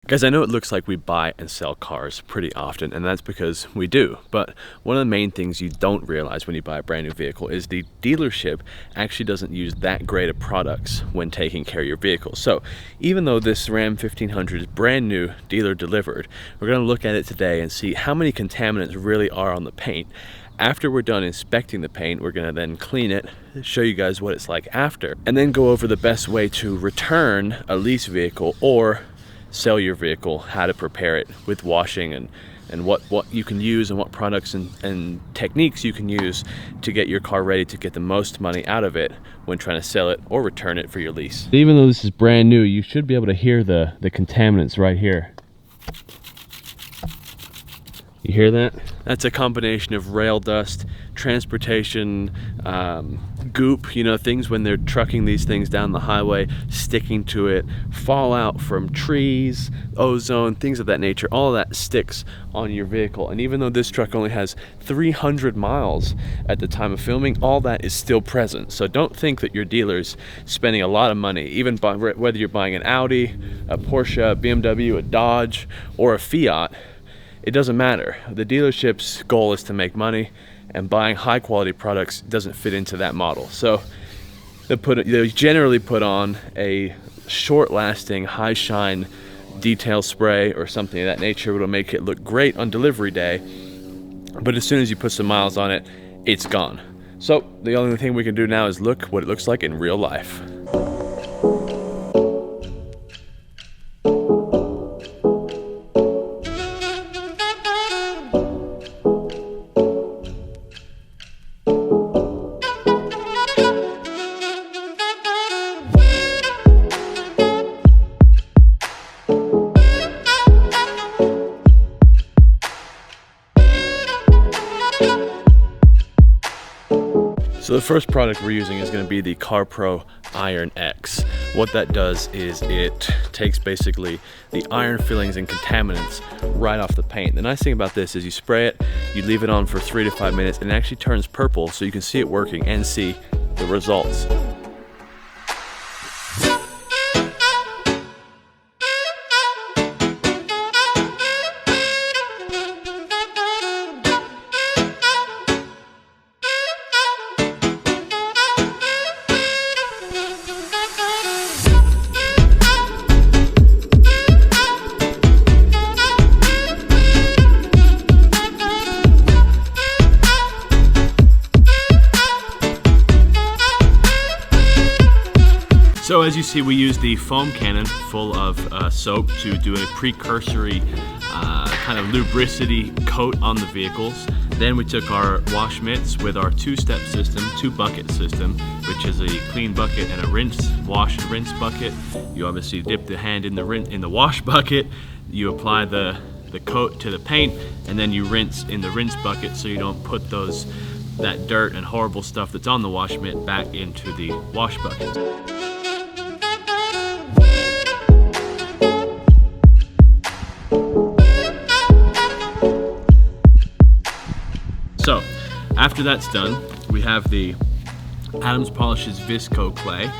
Guys, I know it looks like we buy and sell cars pretty often, and that's because we do. But one of the main things you don't realize when you buy a brand new vehicle is the dealership actually doesn't use that great of products when taking care of your vehicle. So even though this Ram 1500 is brand new, dealer delivered, we're going to look at it today and see how many contaminants really are on the paint. After we're done inspecting the paint, we're gonna then clean it, show you guys what it's like after, and then go over the best way to return a lease vehicle or sell your vehicle, how to prepare it with washing and what you can use and what products and techniques you can use to get your car ready to get the most money out of it when trying to sell it or return it for your lease. Even though this is brand new, you should be able to hear the contaminants right here. You hear that? That's a combination of rail dust, transportation, goop, you know, things when they're trucking these things down the highway, sticking to it, fallout from trees, ozone, things of that nature. All of that sticks on your vehicle. And even though this truck only has 300 miles at the time of filming, all that is still present. So don't think that your dealer's spending a lot of money, even whether you're buying an Audi, a Porsche, a BMW, a Dodge, or a Fiat. It doesn't matter. The dealership's goal is to make money, and buying high quality products doesn't fit into that model. So they generally put on a short lasting, high shine detail spray or something of that nature. It'll make it look great on delivery day, but as soon as you put some miles on it, it's gone. So the only thing we can do now is look what it looks like in real life. So the first product we're using is going to be the CarPro Iron X. What that does is it takes basically the iron fillings and contaminants right off the paint. The nice thing about this is you spray it, you leave it on for 3 to 5 minutes, and it actually turns purple, so you can see it working and see the results. So as you see, we use the foam cannon full of soap to do a precursory kind of lubricity coat on the vehicles. Then we took our wash mitts with our two-step system, two-bucket system, which is a clean bucket and a wash and rinse bucket. You obviously dip the hand in the wash bucket, you apply the coat to the paint, and then you rinse in the rinse bucket so you don't put that dirt and horrible stuff that's on the wash mitt back into the wash bucket. So, after that's done, we have the Adams Polishes Visco clay.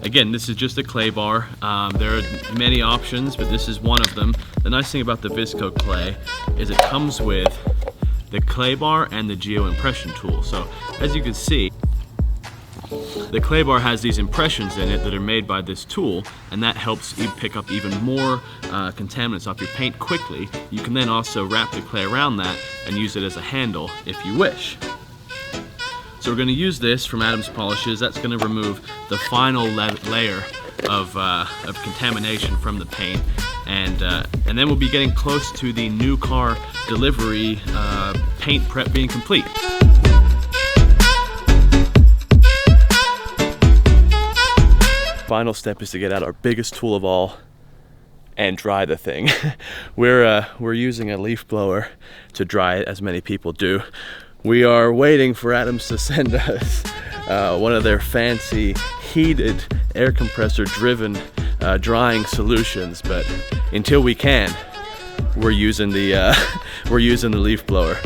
Again, this is just a clay bar. There are many options, but this is one of them. The nice thing about the Visco clay is it comes with the clay bar and the geo impression tool. So, as you can see, the clay bar has these impressions in it that are made by this tool, and that helps you pick up even more contaminants off your paint quickly. You can then also wrap the clay around that and use it as a handle if you wish. So we're going to use this from Adams Polishes. That's going to remove the final layer of contamination from the paint, and then we'll be getting close to the new car delivery paint prep being complete. Final step is to get out our biggest tool of all and dry the thing. We're using a leaf blower to dry it, as many people do. We are waiting for Adams to send us one of their fancy heated air compressor driven drying solutions, but until we can, we're using the leaf blower.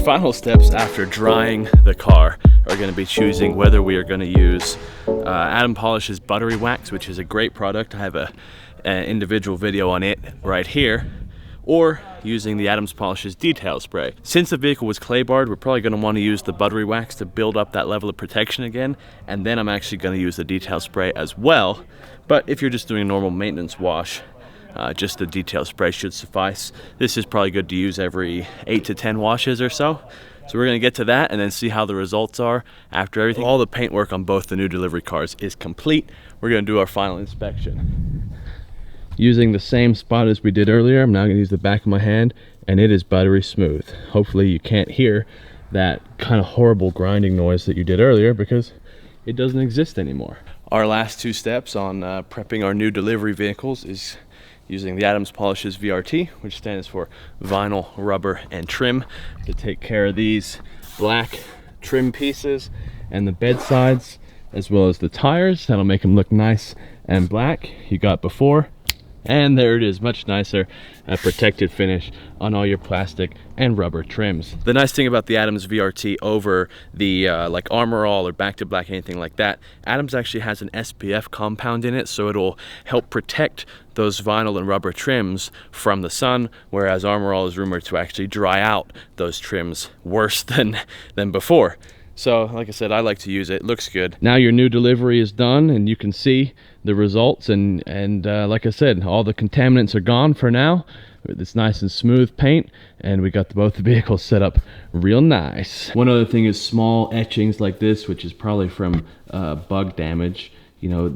final steps after drying the car are going to be choosing whether we are going to use Adam Polish's Buttery Wax, which is a great product. I have an individual video on it right here, or using the Adams Polish's detail spray. Since the vehicle was clay barred, we're probably going to want to use the Buttery Wax to build up that level of protection again, and then I'm actually going to use the detail spray as well. But if you're just doing a normal maintenance wash, just the detail spray should suffice. This is probably good to use every 8 to 10 washes or so. So we're going to get to that and then see how the results are after everything. All the paint work on both the new delivery cars is complete. We're going to do our final inspection. Using the same spot as we did earlier, I'm now going to use the back of my hand, and it is buttery smooth. Hopefully you can't hear that kind of horrible grinding noise that you did earlier, because it doesn't exist anymore. Our last two steps on prepping our new delivery vehicles is using the Adams Polish's VRT, which stands for vinyl, rubber, and trim, to take care of these black trim pieces and the bed sides, as well as the tires. That'll make them look nice and black. You got before, and there it is, much nicer, a protected finish on all your plastic and rubber trims. The nice thing about the Adams VRT over the like Armor All or Back to Black, anything like that, Adams actually has an SPF compound in it, so it'll help protect those vinyl and rubber trims from the sun, whereas Armor All is rumored to actually dry out those trims worse than before. So like I said, I like to use it. It looks good. Now your new delivery is done and you can see the results, and like I said, all the contaminants are gone for now. It's nice and smooth paint, and we got both the vehicles set up real nice. One other thing is small etchings like this, which is probably from bug damage. You know,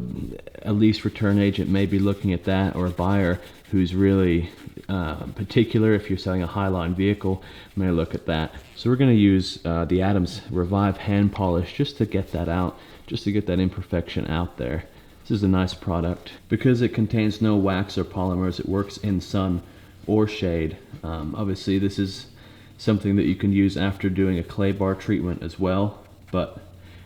a lease return agent may be looking at that, or a buyer who's really particular. If you're selling a Highline vehicle, may look at that. So we're going to use the Adams Revive hand polish just to get that out, just to get that imperfection out there. This is a nice product. Because it contains no wax or polymers, it works in sun or shade. Obviously this is something that you can use after doing a clay bar treatment as well, but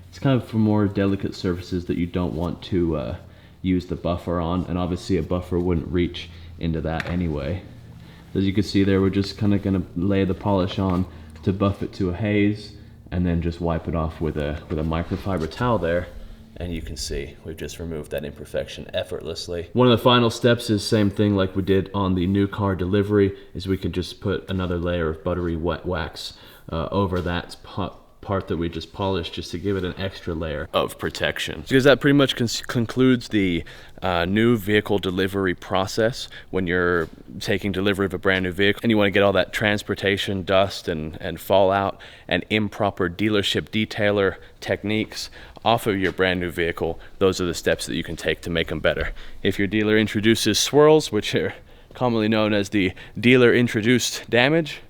it's kind of for more delicate surfaces that you don't want to use the buffer on, and obviously a buffer wouldn't reach into that anyway. As you can see there, we're just kind of going to lay the polish on to buff it to a haze, and then just wipe it off with a microfiber towel there. And you can see we've just removed that imperfection effortlessly. One of the final steps is same thing like we did on the new car delivery, is we can just put another layer of buttery wet wax over that part that we just polished, just to give it an extra layer of protection. Because that pretty much concludes the new vehicle delivery process. When you're taking delivery of a brand new vehicle and you want to get all that transportation dust and fallout and improper dealership detailer techniques off of your brand new vehicle, those are the steps that you can take to make them better. If your dealer introduces swirls, which are commonly known as the dealer introduced damage,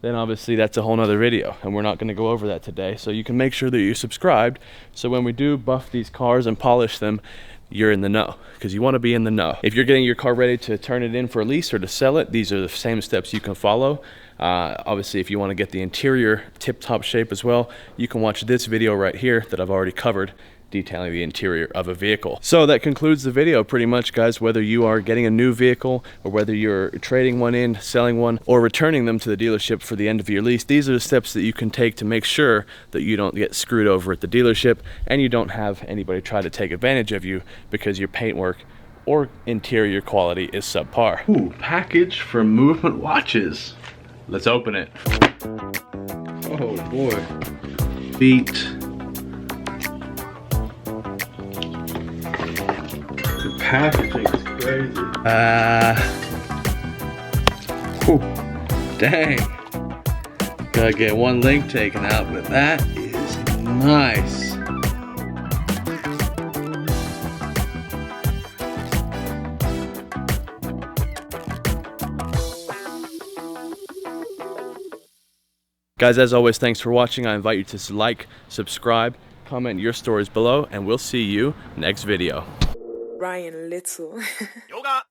then obviously that's a whole nother video, and we're not going to go over that today. So you can make sure that you're subscribed, so when we do buff these cars and polish them, you're in the know, because you want to be in the know. If you're getting your car ready to turn it in for a lease or to sell it, these are the same steps you can follow. Obviously, if you want to get the interior tip-top shape as well, you can watch this video right here that I've already covered, detailing the interior of a vehicle. So that concludes the video pretty much, guys. Whether you are getting a new vehicle, or whether you're trading one in, selling one, or returning them to the dealership for the end of your lease, these are the steps that you can take to make sure that you don't get screwed over at the dealership, and you don't have anybody try to take advantage of you because your paintwork or interior quality is subpar. Ooh, package from Movement Watches. Let's open it. Oh boy. Feet. The packaging is crazy. Dang. Gotta get one link taken out, but that is nice. Guys, as always, thanks for watching. I invite you to like, subscribe, comment your stories below, and we'll see you next video. Ryan Little. Yoga.